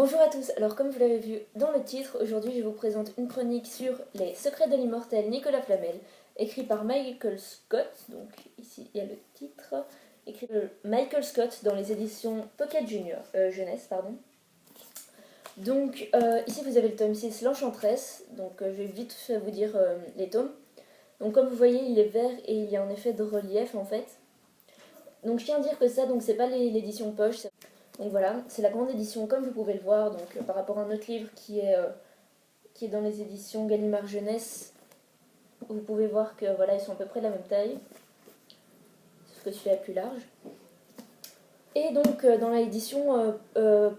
Bonjour à tous, alors comme vous l'avez vu dans le titre, aujourd'hui je vous présente une chronique sur les secrets de l'immortel Nicolas Flamel, écrit par Michael Scott, donc ici il y a le titre, écrit par Michael Scott dans les éditions Pocket Junior, jeunesse, pardon. Donc ici vous avez le tome 6, l'Enchantresse, donc je vais vite fait vous dire les tomes. Donc comme vous voyez il est vert et il y a un effet de relief en fait. Donc je tiens à dire que ça, donc c'est pas l'édition poche. Donc voilà, c'est la grande édition comme vous pouvez le voir, donc par rapport à un autre livre qui est dans les éditions Gallimard Jeunesse, vous pouvez voir que voilà, ils sont à peu près de la même taille, sauf que celui-là est plus large. Et donc dans l'édition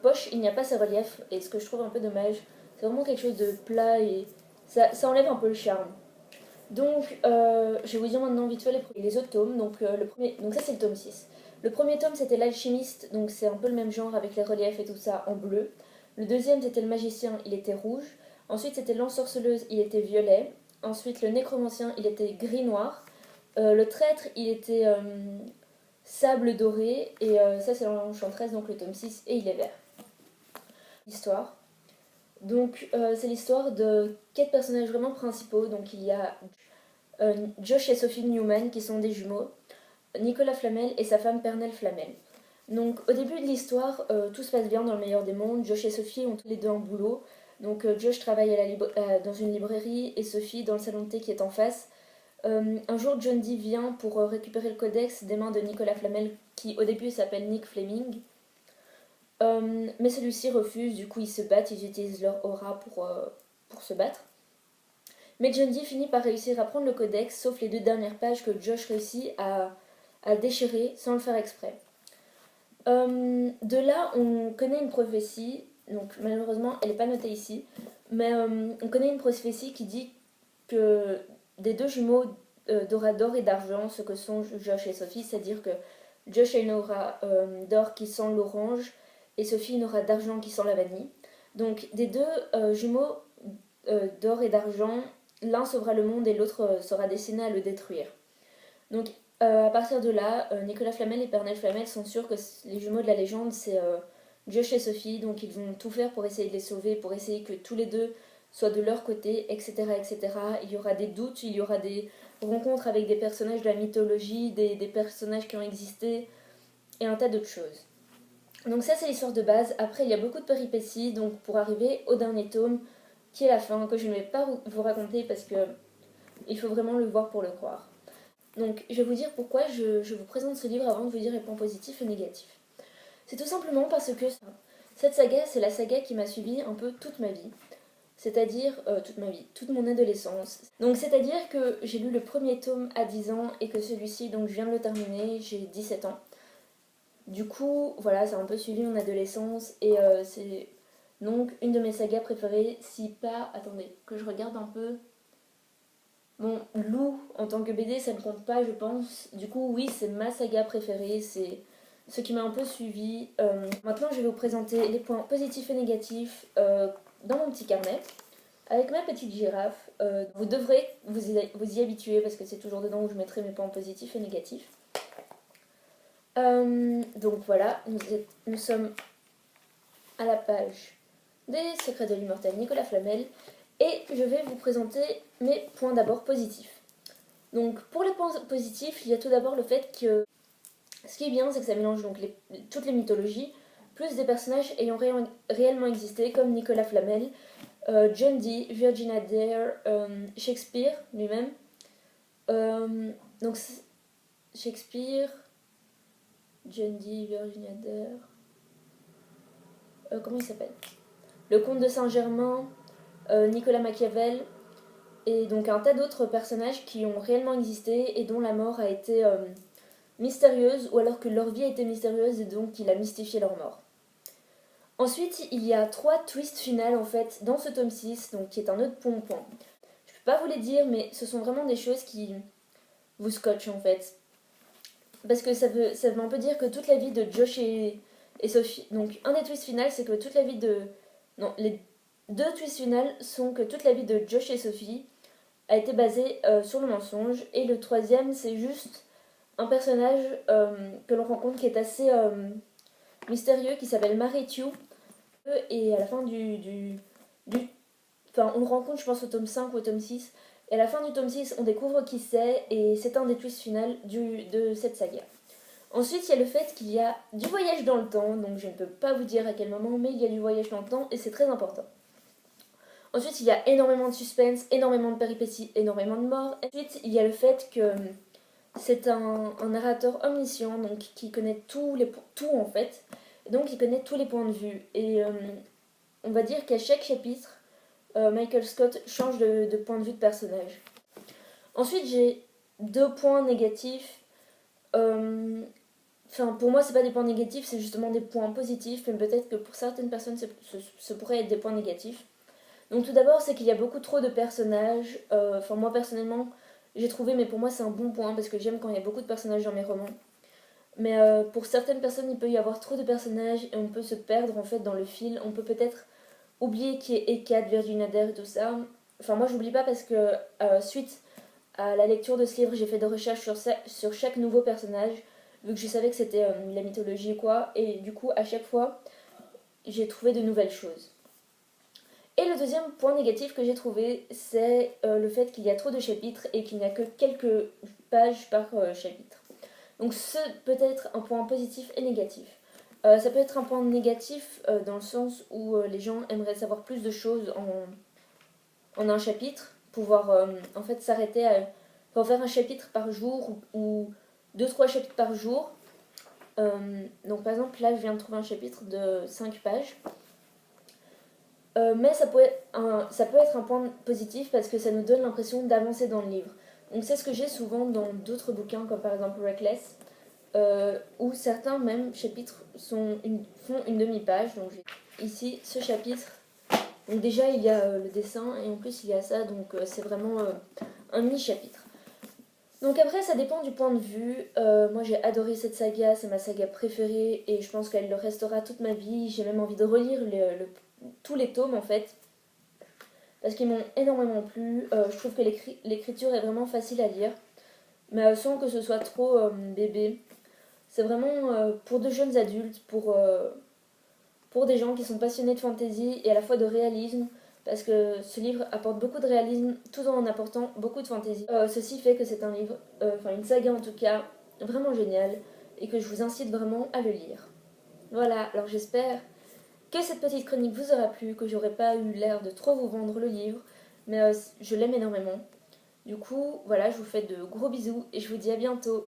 poche, il n'y a pas ces reliefs, et ce que je trouve un peu dommage, c'est vraiment quelque chose de plat et ça enlève un peu le charme. Donc je vais vous dire maintenant vite fait les autres tomes, donc donc ça c'est le tome 6. Le premier tome c'était l'alchimiste, donc c'est un peu le même genre avec les reliefs et tout ça en bleu. Le deuxième c'était le magicien, il était rouge. Ensuite c'était l'ensorceleuse, il était violet. Ensuite le nécromancien, il était gris-noir. Le traître, il était sable doré. Et ça c'est l'enchantresse, donc le tome 6, et il est vert. L'histoire. Donc c'est l'histoire de 4 personnages vraiment principaux. Donc il y a Josh et Sophie Newman qui sont des jumeaux. Nicolas Flamel et sa femme Pernelle Flamel. Donc au début de l'histoire, tout se passe bien dans le meilleur des mondes. Josh et Sophie ont tous les deux un boulot. Donc Josh travaille dans une librairie et Sophie dans le salon de thé qui est en face. Un jour, John Dee vient pour récupérer le codex des mains de Nicolas Flamel qui au début s'appelle Nick Fleming. Mais celui-ci refuse, du coup ils se battent, ils utilisent leur aura pour se battre. Mais John Dee finit par réussir à prendre le codex, sauf les 2 dernières pages que Josh réussit à déchirer sans le faire exprès. De là, on connaît une prophétie, donc malheureusement elle n'est pas notée ici, mais on connaît une prophétie qui dit que des 2 jumeaux d'aura d'or et d'argent, ce que sont Josh et Sophie, c'est-à-dire que Josh a une aura d'or qui sent l'orange et Sophie une aura d'argent qui sent la vanille. Donc des 2 jumeaux d'or et d'argent, l'un sauvera le monde et l'autre sera destiné à le détruire. Donc à partir de là, Nicolas Flamel et Pernelle Flamel sont sûrs que les jumeaux de la légende, c'est Josh et Sophie, donc ils vont tout faire pour essayer de les sauver, pour essayer que tous les deux soient de leur côté, etc. etc. Il y aura des doutes, il y aura des rencontres avec des personnages de la mythologie, des personnages qui ont existé, et un tas d'autres choses. Donc ça c'est l'histoire de base. Après il y a beaucoup de péripéties, donc pour arriver au dernier tome, qui est la fin, que je ne vais pas vous raconter parce que il faut vraiment le voir pour le croire. Donc je vais vous dire pourquoi je vous présente ce livre avant de vous dire les points positifs et négatifs. C'est tout simplement parce que cette saga, c'est la saga qui m'a suivi un peu toute ma vie. C'est-à-dire toute ma vie, toute mon adolescence. Donc c'est-à-dire que j'ai lu le premier tome à 10 ans et que celui-ci, donc je viens de le terminer, j'ai 17 ans. Du coup, voilà, ça a un peu suivi mon adolescence et c'est donc une de mes sagas préférées, si pas... Attendez, que je regarde un peu... Bon, Lou, en tant que BD, ça ne compte pas, je pense. Du coup, oui, c'est ma saga préférée, c'est ce qui m'a un peu suivi. Maintenant, je vais vous présenter les points positifs et négatifs dans mon petit carnet. Avec ma petite girafe, vous devrez vous y habituer parce que c'est toujours dedans où je mettrai mes points positifs et négatifs. Donc voilà, nous sommes à la page des secrets de l'immortel Nicolas Flamel. Et je vais vous présenter mes points d'abord positifs. Donc pour les points positifs, il y a tout d'abord le fait que ce qui est bien, c'est que ça mélange donc toutes les mythologies, plus des personnages ayant réellement existé, comme Nicolas Flamel, John Dee, Virginia Dare, Shakespeare lui-même. Donc Shakespeare, John Dee, Virginia Dare, comment il s'appelle? Le comte de Saint-Germain, Nicolas Machiavel, et donc un tas d'autres personnages qui ont réellement existé et dont la mort a été mystérieuse, ou alors que leur vie a été mystérieuse et donc il a mystifié leur mort. Ensuite, il y a 3 twists finales en fait dans ce tome 6, donc qui est un autre point. Je peux pas vous les dire, mais ce sont vraiment des choses qui vous scotchent en fait. Parce que ça veut un peu dire que toute la vie de Josh et Sophie... Donc un des twists finales, c'est que toute la vie de... Non, les 2 twists finales sont que toute la vie de Josh et Sophie a été basée sur le mensonge. Et le troisième, c'est juste un personnage que l'on rencontre qui est assez mystérieux, qui s'appelle Marie Tew, Et à la fin enfin, on le rencontre, je pense, au tome 5 ou au tome 6. Et à la fin du tome 6, on découvre qui c'est, et c'est un des twists finales de cette saga. Ensuite, il y a le fait qu'il y a du voyage dans le temps, donc je ne peux pas vous dire à quel moment, mais il y a du voyage dans le temps, et c'est très important. Ensuite, il y a énormément de suspense, énormément de péripéties, énormément de morts. Ensuite, il y a le fait que c'est un narrateur omniscient, donc qui connaît tout en fait, donc il connaît tous les points de vue. Et on va dire qu'à chaque chapitre, Michael Scott change de point de vue de personnage. Ensuite, j'ai 2 points négatifs. Enfin, pour moi, c'est pas des points négatifs, c'est justement des points positifs, mais peut-être que pour certaines personnes, ce pourrait être des points négatifs. Donc tout d'abord, c'est qu'il y a beaucoup trop de personnages. Enfin, moi personnellement, j'ai trouvé, mais pour moi c'est un bon point, parce que j'aime quand il y a beaucoup de personnages dans mes romans. Mais pour certaines personnes, il peut y avoir trop de personnages, et on peut se perdre en fait dans le fil. On peut peut-être oublier qui est Ekat, Virginia Dare et tout ça. Enfin, moi j'oublie pas parce que suite à la lecture de ce livre, j'ai fait des recherches sur chaque nouveau personnage, vu que je savais que c'était la mythologie ou quoi, et du coup, à chaque fois, j'ai trouvé de nouvelles choses. Et le deuxième point négatif que j'ai trouvé, c'est le fait qu'il y a trop de chapitres et qu'il n'y a que quelques pages par chapitre. Donc ce peut être un point positif et négatif. Ça peut être un point négatif dans le sens où les gens aimeraient savoir plus de choses en un chapitre, pouvoir en fait s'arrêter à pour faire un chapitre par jour ou 2-3 chapitres par jour. Donc par exemple là je viens de trouver un chapitre de 5 pages. Mais ça peut être un point positif parce que ça nous donne l'impression d'avancer dans le livre. Donc c'est ce que j'ai souvent dans d'autres bouquins comme par exemple Reckless, où certains même chapitres font une demi-page. Donc j'ai ici ce chapitre. Donc déjà il y a le dessin et en plus il y a ça, donc c'est vraiment un mini-chapitre. Donc après ça dépend du point de vue. Moi j'ai adoré cette saga, c'est ma saga préférée et je pense qu'elle le restera toute ma vie. J'ai même envie de relire tous les tomes en fait, parce qu'ils m'ont énormément plu. Je trouve que l'écriture est vraiment facile à lire, mais sans que ce soit trop bébé. C'est vraiment pour de jeunes adultes, pour des gens qui sont passionnés de fantasy et à la fois de réalisme, parce que ce livre apporte beaucoup de réalisme tout en apportant beaucoup de fantasy. Ceci fait que c'est un livre, enfin une saga en tout cas, vraiment géniale et que je vous incite vraiment à le lire. Voilà, alors j'espère que cette petite chronique vous aura plu, que j'aurais pas eu l'air de trop vous vendre le livre, mais je l'aime énormément. Du coup, voilà, je vous fais de gros bisous et je vous dis à bientôt.